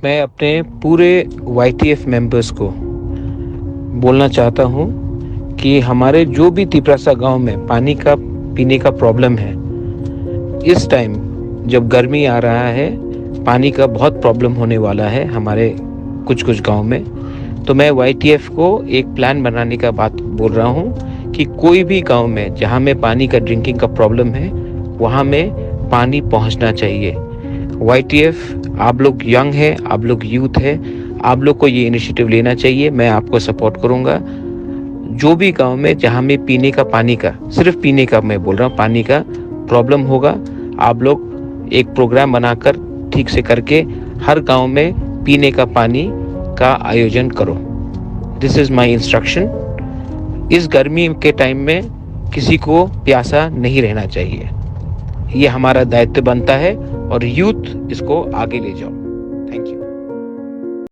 मैं अपने पूरे YTF मेंबर्स को बोलना चाहता हूँ कि हमारे जो भी तिपरासा गांव में पानी का पीने का प्रॉब्लम है, इस टाइम जब गर्मी आ रहा है, पानी का बहुत प्रॉब्लम होने वाला है हमारे कुछ गांव में। तो मैं YTF को एक प्लान बनाने का बात बोल रहा हूँ कि कोई भी गांव में जहाँ में पानी का ड्रिंकिंग का प्रॉब्लम है, वहाँ में पानी पहुँचना चाहिए। YTF, आप लोग यंग है, आप लोग यूथ है, आप लोग को ये इनिशिएटिव लेना चाहिए। मैं आपको सपोर्ट करूँगा। जो भी गांव में जहाँ में पीने का पानी का, सिर्फ पीने का मैं बोल रहा हूँ, पानी का प्रॉब्लम होगा, आप लोग एक प्रोग्राम बनाकर ठीक से करके हर गांव में पीने का पानी का आयोजन करो। This is my instruction. इस गर्मी के टाइम में किसी को प्यासा नहीं रहना चाहिए। ये हमारा दायित्व बनता है और यूथ इसको आगे ले जाओ।